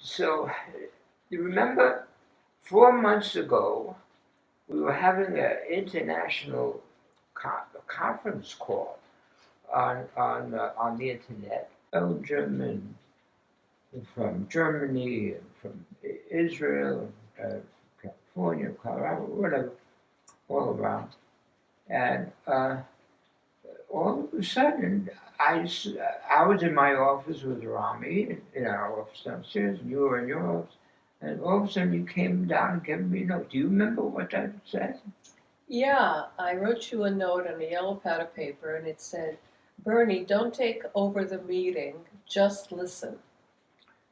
So, you remember 4 months ago, we were having an international conference call on the internet. Belgium and from Germany and from Israel, California, Colorado, whatever, all around. And all of a sudden, I was in my office with Rami in our office downstairs, and you were in your office. And all of a sudden, you came down and gave me a note. Do you remember what that said? Yeah, I wrote you a note on a yellow pad of paper and it said, Bernie, don't take over the meeting, just listen.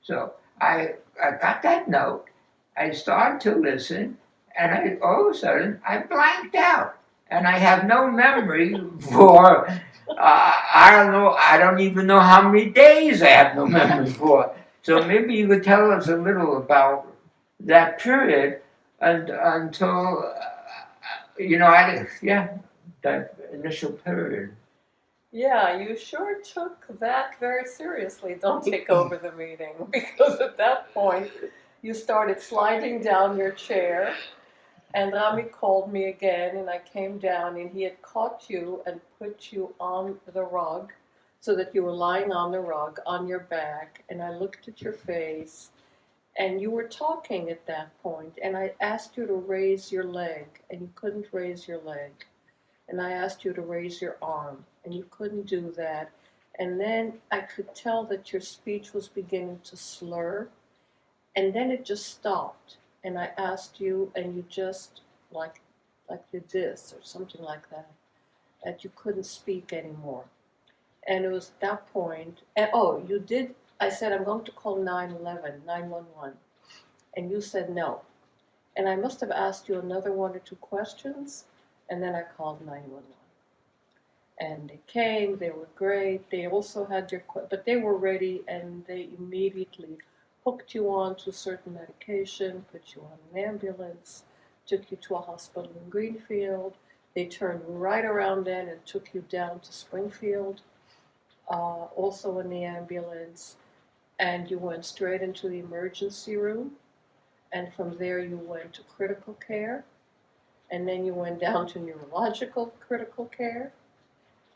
So I got that note. I started to listen, and all of a sudden I blanked out, and I have no memory for I don't know. I don't even know how many days I have no memory for. So maybe you could tell us a little about that period and until yeah, that initial period. Yeah, you sure took that very seriously. Don't take over the meeting because at that point you started sliding down your chair and Rami called me again and I came down and he had caught you and put you on the rug so that you were lying on the rug on your back and I looked at your face and you were talking at that point and I asked you to raise your leg and you couldn't raise your leg and I asked you to raise your arm, and you couldn't do that. And then I could tell that your speech was beginning to slur, and then it just stopped. And I asked you, and you just like did this or something like that you couldn't speak anymore. And it was at that point, and oh, you did. I said I'm going to call 911, 911, and you said no. And I must have asked you another one or two questions, and then I called 911. And they came, they were great, they also had their, but they were ready and they immediately hooked you on to a certain medication, put you on an ambulance, took you to a hospital in Greenfield. They turned right around then and took you down to Springfield, also in the ambulance, and you went straight into the emergency room, and from there you went to critical care, and then you went down to neurological critical care,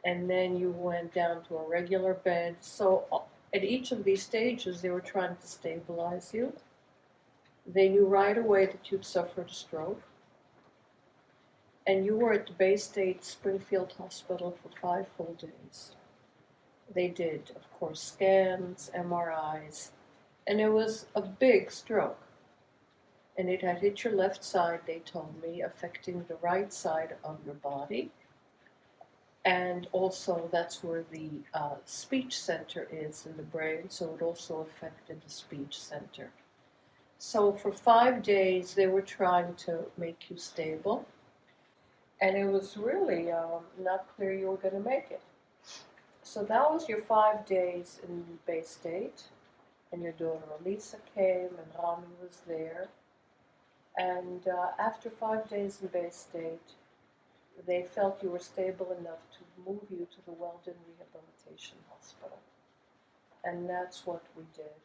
and then you went down to a regular bed. So at each of these stages, they were trying to stabilize you. They knew right away that you'd suffered a stroke, and you were at the Bay State Springfield Hospital for 5 full days. They did, of course, scans, MRIs, and it was a big stroke. And it had hit your left side, they told me, affecting the right side of your body. And also that's where the speech center is in the brain, so it also affected the speech center. So for 5 days they were trying to make you stable, and it was really not clear you were going to make it. So that was your 5 days in Bay State, and your daughter Elisa came, and Rami was there. And after 5 days in Bay State, they felt you were stable enough to move you to the Weldon Rehabilitation Hospital. And that's what we did.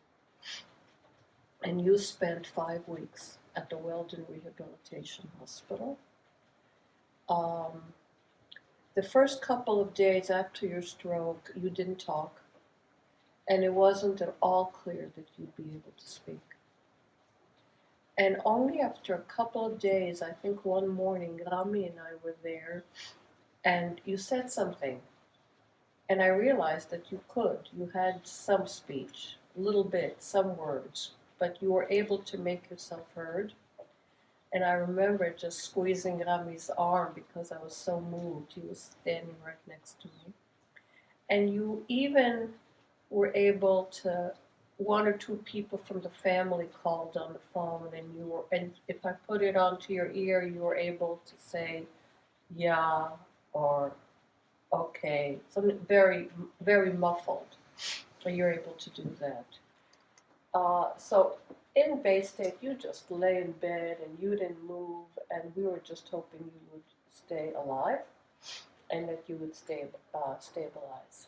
And you spent 5 weeks at the Weldon Rehabilitation Hospital. The first couple of days after your stroke, you didn't talk, and it wasn't at all clear that you'd be able to speak. And only after a couple of days, I think one morning, Rami and I were there, and you said something. And I realized that you could. You had some speech, a little bit, some words, but you were able to make yourself heard. And I remember just squeezing Rami's arm because I was so moved. He was standing right next to me. And you even were able to, one or two people from the family called on the phone, and if I put it onto your ear, you were able to say, yeah, or okay, something very, very muffled. So you're able to do that. So in Bay State, you just lay in bed and you didn't move, and we were just hoping you would stay alive and that you would stabilize.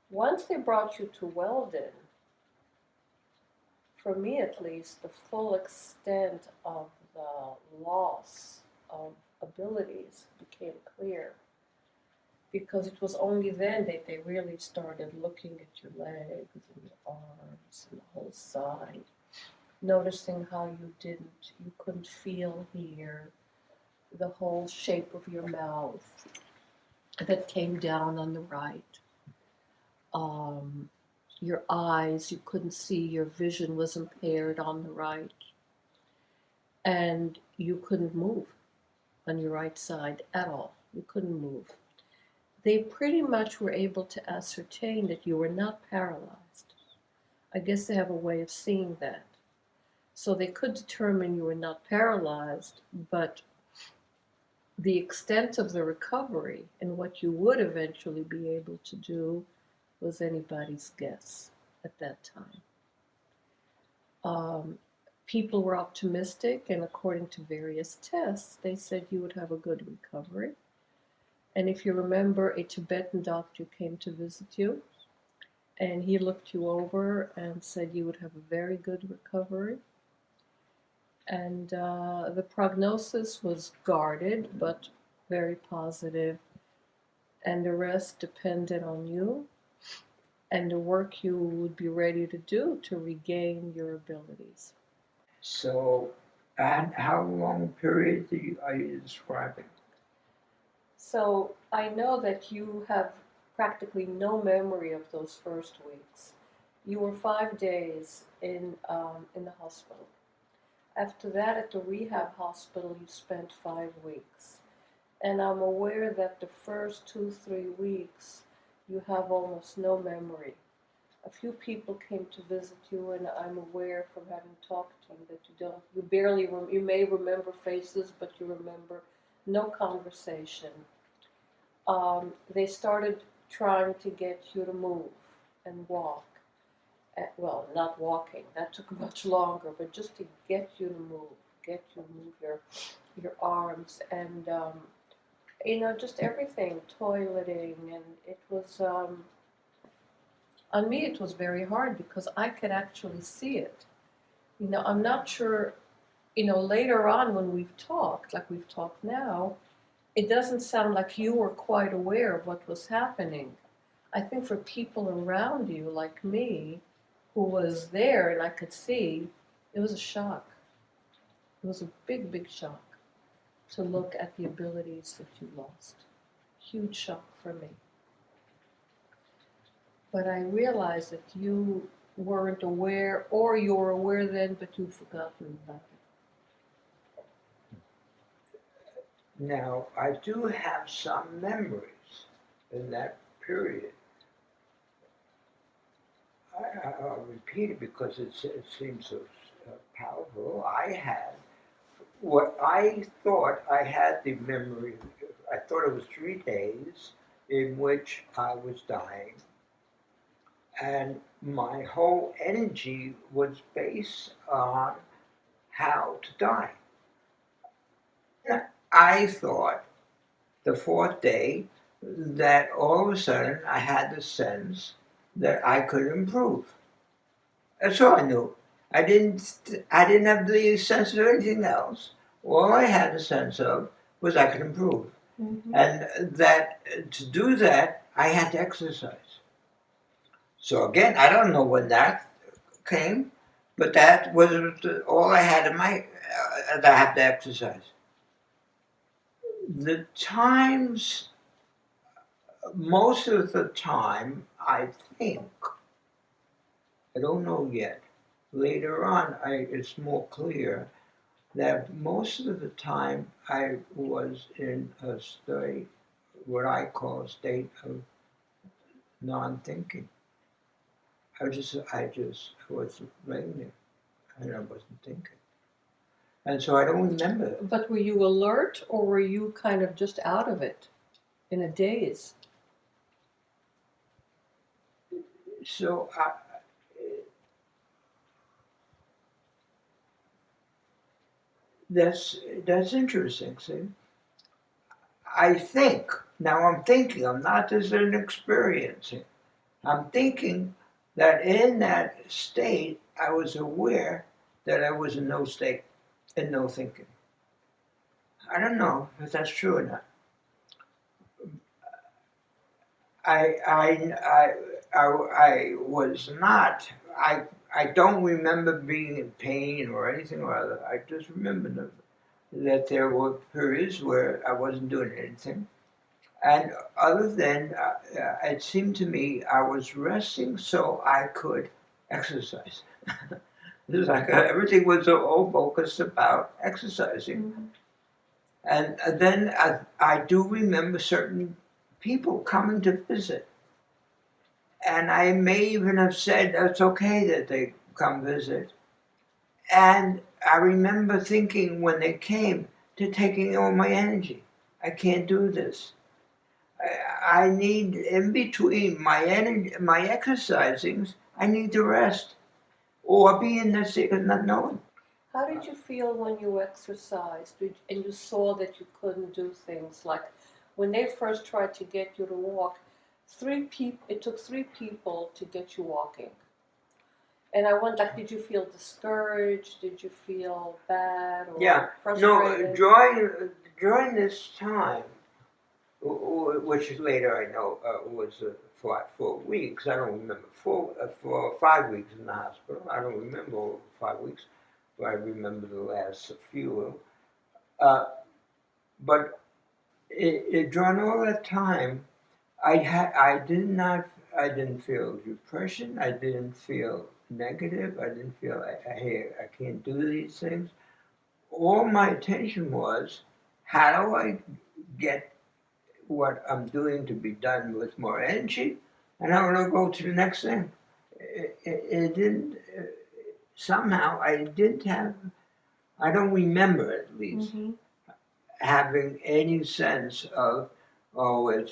Once they brought you to Weldon, for me at least, the full extent of the loss of abilities became clear. Because it was only then that they really started looking at your legs and your arms and the whole side, noticing how you couldn't feel here, the whole shape of your mouth that came down on the right. Your eyes, you couldn't see, your vision was impaired on the right, and you couldn't move on your right side at all. You couldn't move. They pretty much were able to ascertain that you were not paralyzed. I guess they have a way of seeing that. So they could determine you were not paralyzed, but the extent of the recovery and what you would eventually be able to do was anybody's guess at that time. People were optimistic, and according to various tests, they said you would have a good recovery. And if you remember, a Tibetan doctor came to visit you, and he looked you over and said you would have a very good recovery. And the prognosis was guarded, but very positive, and the rest depended on you and the work you would be ready to do to regain your abilities. So, and how long period are you describing? So I know that you have practically no memory of those first weeks. You were 5 days in the hospital. After that, at the rehab hospital, you spent 5 weeks. And I'm aware that the first 2, 3 weeks, you have almost no memory. A few people came to visit you, and I'm aware from having talked to them that you may remember faces, but you remember no conversation. They started trying to get you to move and walk. Well, not walking, that took much longer, but just to get you to move, your arms and just everything, toileting, and it was on me it was very hard because I could actually see it. I'm not sure. Later on when we've talked, like we've talked now, it doesn't sound like you were quite aware of what was happening. I think for people around you, like me, who was there and I could see, it was a shock. It was a big, big shock to look at the abilities that you lost. Huge shock for me. But I realized that you weren't aware, or you were aware then, but you'd forgotten about it. Now, I do have some memories in that period. I'll repeat it because it seems so powerful. I had what I thought I had the memory. I thought it was 3 days in which I was dying, and my whole energy was based on how to die. I thought the fourth day that all of a sudden I had the sense that I could improve. That's all I knew. I didn't have the sense of anything else. All I had the sense of was I could improve. Mm-hmm. And that to do that, I had to exercise. So again, I don't know when that came, but that was all I had in my, that I have to exercise. The times, most of the time, I think, I don't know yet. Later on, it's more clear that most of the time I was in a state, what I call a state of non-thinking. I just was laying there and I wasn't thinking. And so I don't remember. But were you alert, or were you kind of just out of it in a daze? So that's interesting. See, I think now. I'm thinking. I'm not just experiencing. I'm thinking that in that state I was aware that I was in no state and no thinking. I don't know if that's true or not. I I I was not. I don't remember being in pain or anything or other. I just remember that there were periods where I wasn't doing anything, and other than it seemed to me I was resting so I could exercise. It was like everything was all focused about exercising. Mm-hmm. And then I do remember certain people coming to visit. And I may even have said it's okay that they come visit. And I remember thinking when they came, they're taking all my energy. I can't do this. I need, in between my energy, my exercisings, I need to rest or be in the state of not knowing. How did you feel when you exercised and you saw that you couldn't do things? Like when they first tried to get you to walk, it took 3 people to get you walking. And I wonder, like, did you feel discouraged? Did you feel bad or Yeah, no, frustrated? during this time, which later I know was for 4 weeks. I don't remember for 5 weeks in the hospital. I don't remember all 5 weeks, but I remember the last few. Uh, but during all that time, I didn't feel depression. I didn't feel negative. I didn't feel hey, I can't do these things. All my attention was, how do I get what I'm doing to be done with more energy, and I want to go to the next thing. It didn't, somehow I didn't have, I don't remember at least, Mm-hmm. having any sense of, oh,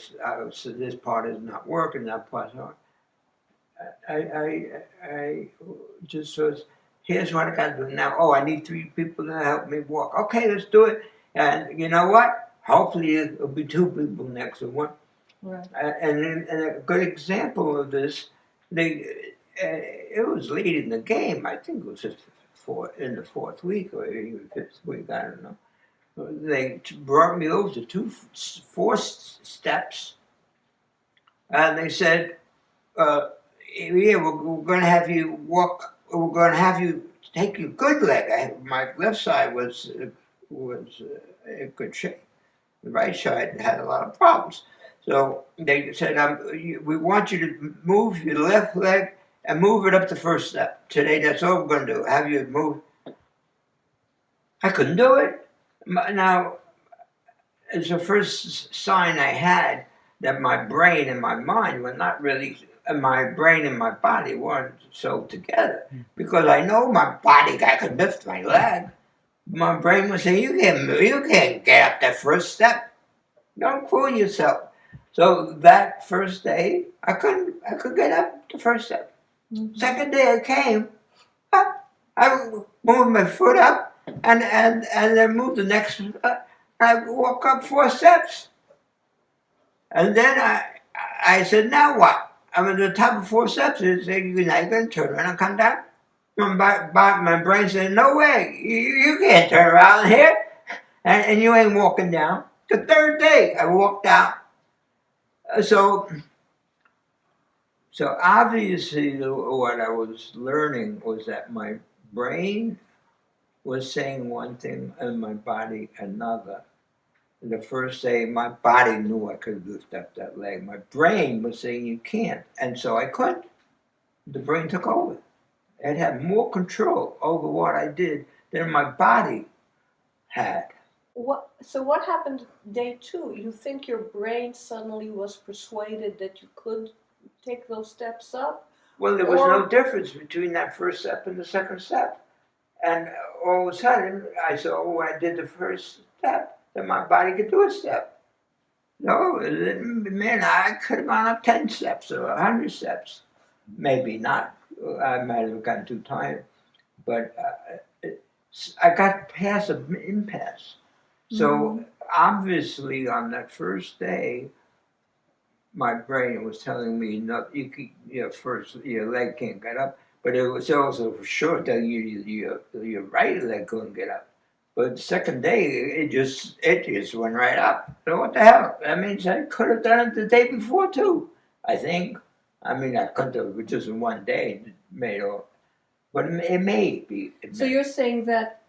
so this part is not working, that part's not. I just was, here's what I got to do now. Oh, I need 3 people to help me walk. Okay, let's do it. And you know what? Hopefully it'll be 2 people next one. Right. And a good example of this, it was late in the game. I think it was just in the 4th week or even 5th week. I don't know. They brought me over to 4 steps, and they said, "Yeah, we're going to have you walk. We're going to have you take your good leg." My left side was in good shape. The right side had a lot of problems. So they said, we want you to move your left leg and move it up the first step. Today, that's all we're going to do. Have you move. I couldn't do it. Now, it's the first sign I had that my brain and my mind were not really, my brain and my body weren't so together. Because I know my body, I could lift my leg. My brain was saying, you can't get up that first step. Don't fool yourself. So that first day, I could get up the first step. Mm-hmm. Second day I came, I moved my foot up and then moved the next, I walk up 4 steps. And then I said, now what? I'm at the top of 4 steps. And said, you're not going to turn around and come down? My brain said, no way, you can't turn around here. And you ain't walking down. The third day, I walked out. So obviously, what I was learning was that my brain was saying one thing and my body another. The first day, my body knew I could lift up that leg. My brain was saying you can't, and so I couldn't. The brain took over. It had more control over what I did than my body had. So what happened day 2? You think your brain suddenly was persuaded that you could take those steps up? Well, there was no difference between that first step and the second step. And all of a sudden, I saw when I did the first step that my body could do a step. No, man, I could have gone up 10 steps or 100 steps. Maybe not. I might have gotten too tired. But I got past an impasse. So obviously, on that first day, my brain was telling me, no, your leg can't get up. But it was also for sure that your right leg couldn't get up. But the second day, it just went right up. So what the hell? That means I could have done it the day before too. I think. I mean, I couldn't have just in one day made all. But it may be. So you're saying that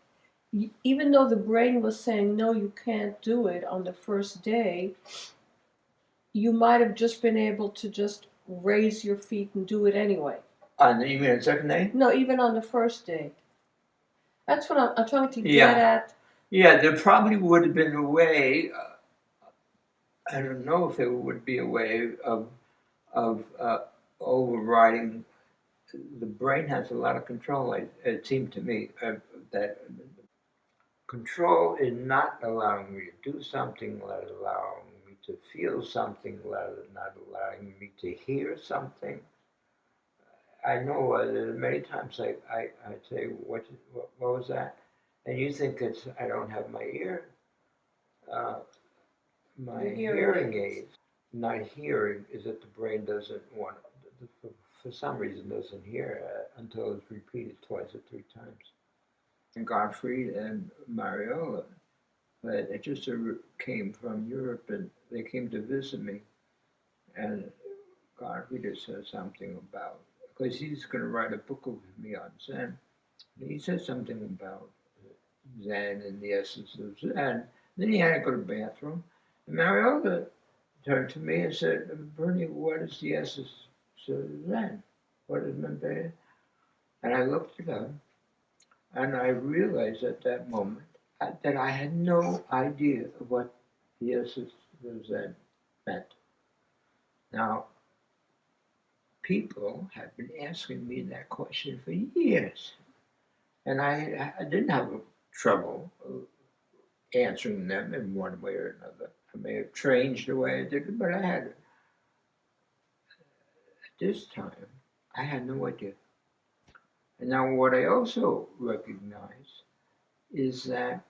even though the brain was saying, no, you can't do it on the first day, you might have just been able to just raise your feet and do it anyway. You mean the second day? No, even on the first day. That's what I'm trying to Yeah. get at. Yeah, there probably would have been a way. I don't know if there would be a way of overriding. The brain has a lot of control. It seemed to me that control is not allowing me to do something, not allowing me to feel something, not allowing me to hear something. I know many times I say, what was that? And you think it's, I don't have my ear, uh, my hearing aids. Not hearing is that the brain doesn't want, for some reason, doesn't hear until it's repeated twice or three times. And Gottfried and Mariola, but it just came from Europe and they came to visit me. And Gottfried said something about, because he's going to write a book with me on Zen. And he said something about Zen and the essence of Zen. Then he had to go to the bathroom. And Mariola turned to me and said, Bernie, what is the essence of Zen? What is meant by it? And I looked it up, and I realized at that moment that I had no idea of what the essence of Zen meant. Now, people have been asking me that question for years, and I didn't have trouble answering them in one way or another. I may have changed the way I did it, but I had it. This time, I had no idea. And now, what I also recognize is that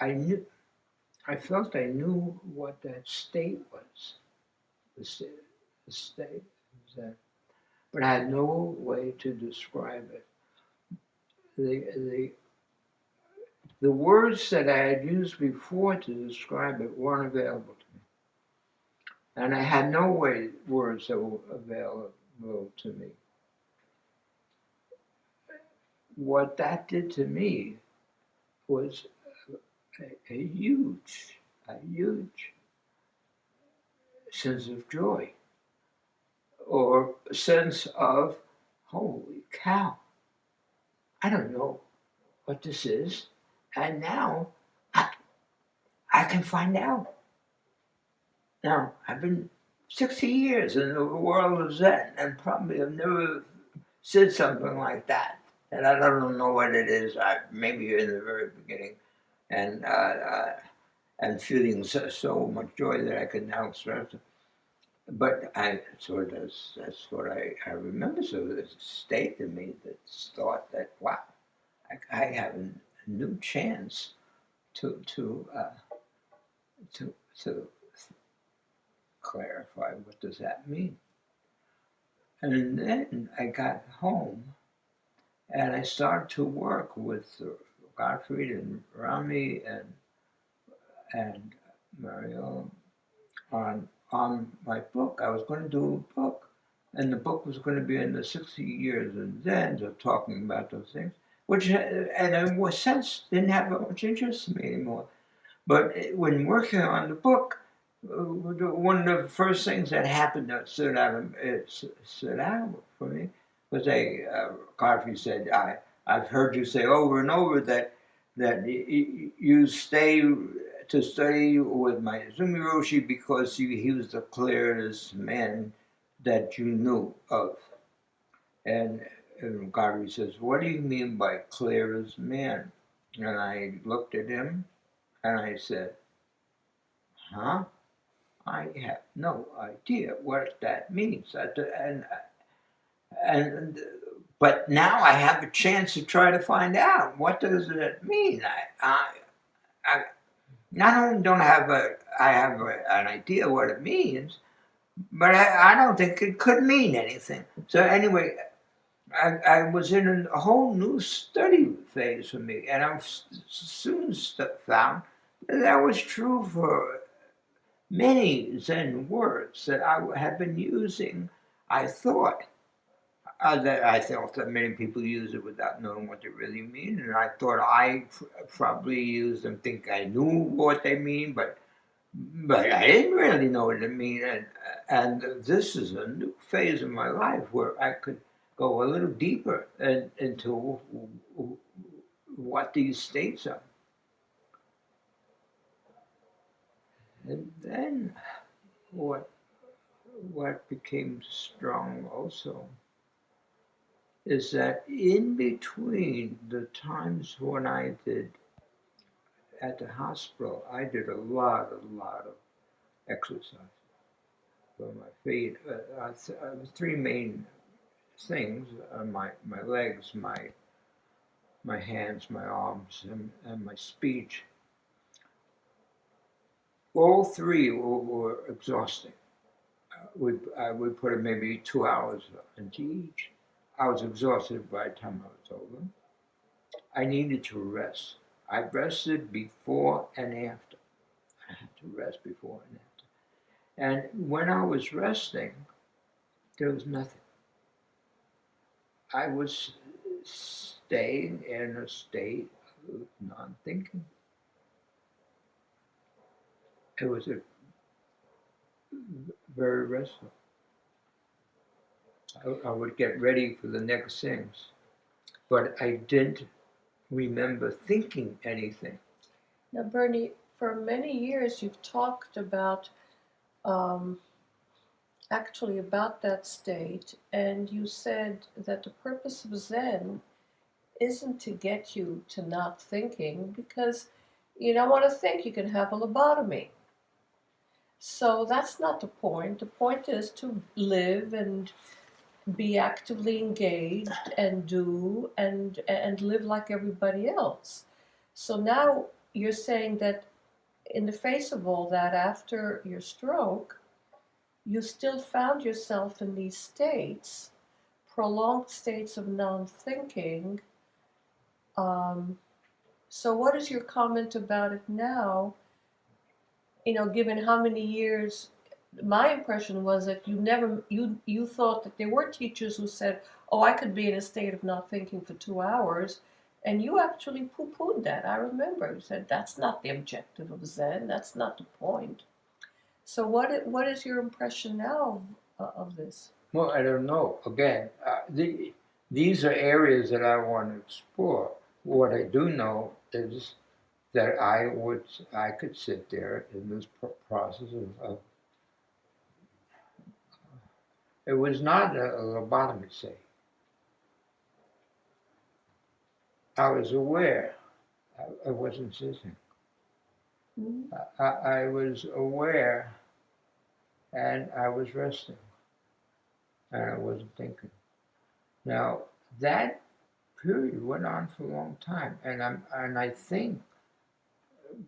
I knew, I felt I knew what that state was. The state was that, but I had no way to describe it. The the words that I had used before to describe it weren't available to me. And I had no words that were available to me. What that did to me was a huge sense of joy or a sense of, holy cow, I don't know what this is. And now I can find out. Now, I've been 60 years in the world of Zen and probably have never said something like that. And I don't know what it is. Maybe in the very beginning. And feeling so much joy that I can now express it. But that's what I remember. So there's a state in me that thought that, wow, I have a new chance to to to clarify what does that mean. And then I got home and I started to work with Gottfried and Rami and Mario on my book. I was going to do a book, and the book was going to be in the 60 years and then of talking about those things, which and in a sense didn't have much interest in me anymore. But when working on the book, one of the first things that happened that stood out for me was Godfrey said, I've heard you say over and over that you stay to study with my Izumi Roshi because he was the clearest man that you knew of. And Godfrey says, what do you mean by clearest man? And I looked at him and I said, huh? I have no idea what that means. And but now I have a chance to try to find out what does it mean. I not only don't have an idea what it means, but I don't think it could mean anything. So anyway, I was in a whole new study phase for me, and I soon found that was true for many Zen words that I had been using. I thought I thought that many people use it without knowing what they really mean, and I thought I probably used them, think I knew what they mean, but I didn't really know what it mean. And this is a new phase of my life where I could go a little deeper into what these states are. And then what became strong also is that in between the times when I did at the hospital, I did a lot of exercise for my feet. Three main things: my legs, my hands, my arms, and my speech. All three were exhausting. I would put maybe 2 hours into each. I was exhausted by the time I was over. I needed to rest. I rested before and after. I had to rest before and after. And when I was resting, there was nothing. I was staying in a state of non-thinking. It was a very restful. I would get ready for the next things, but I didn't remember thinking anything. Now, Bernie, for many years you've talked about um, actually about that state, and you said that the purpose of Zen isn't to get you to not thinking because you don't want to think, you can have a lobotomy. So that's not the point. The point is to live and be actively engaged and do and live like everybody else. So now you're saying that in the face of all that, after your stroke, you still found yourself in these states, prolonged states of non-thinking. Um, so what is your comment about it now? You know, given how many years, my impression was that you thought that there were teachers who said, "Oh, I could be in a state of not thinking for 2 hours," and you actually poo-pooed that. I remember you said that's not the objective of Zen. That's not the point. So what is your impression now of this? Well, I don't know. Again, these are areas that I want to explore. What I do know is that I could sit there in this process of it was not a lobotomy say. I was aware. I wasn't sitting. Mm-hmm. I was aware and I was resting and I wasn't thinking. Now that period went on for a long time, and I think,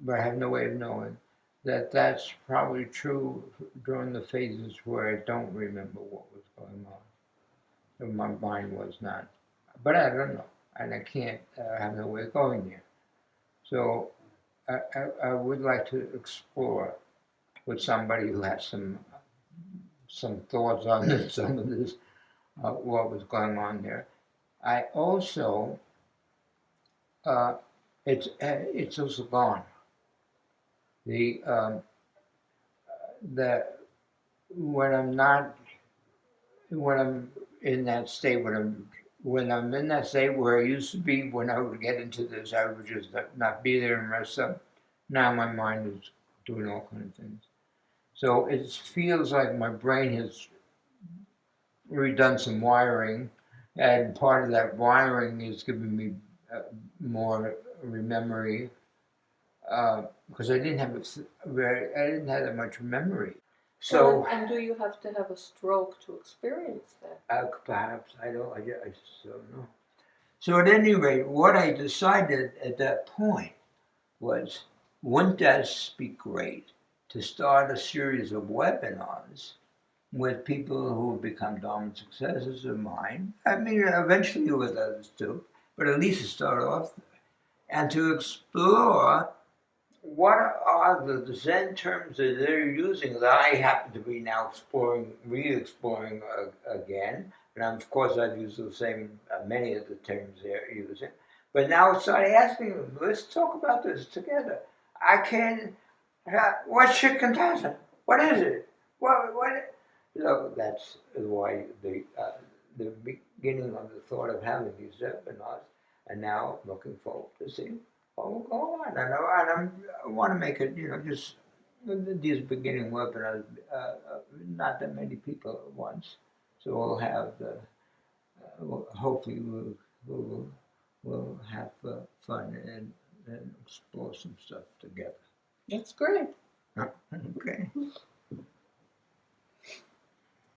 but I have no way of knowing that that's probably true during the phases where I don't remember what was going on. And my mind was not, but I don't know, and I can't. I have no way of going there. So I would like to explore with somebody who has some thoughts on this, some of this, what was going on there. I also, uh, it's also gone. The the when I'm not when I'm in that state when I'm in that state where I used to be when I would get into this, I would just not be there and rest up. Now my mind is doing all kinds of things. So it feels like my brain has redone some wiring, and part of that wiring is giving me more memory because I didn't have that much memory. So and do you have to have a stroke to experience that? perhaps I don't. I just don't know. So at any rate, what I decided at that point was, wouldn't that be great to start a series of webinars with people who have become dominant successors of mine. I mean, eventually with others too, but at least to start off and to explore what are the Zen terms that they're using that I happen to be now exploring, re-exploring again. And of course, I've used the same, many of the terms they're using. But now start asking them, let's talk about this together. I can, what's shikantaza? What is it? What? So that's why the beginning of the thought of having these webinars, and now looking forward to see what will go on. I want to make it, just these beginning webinars, not that many people at once. So we'll have hopefully we'll have fun and explore some stuff together. That's great. Okay.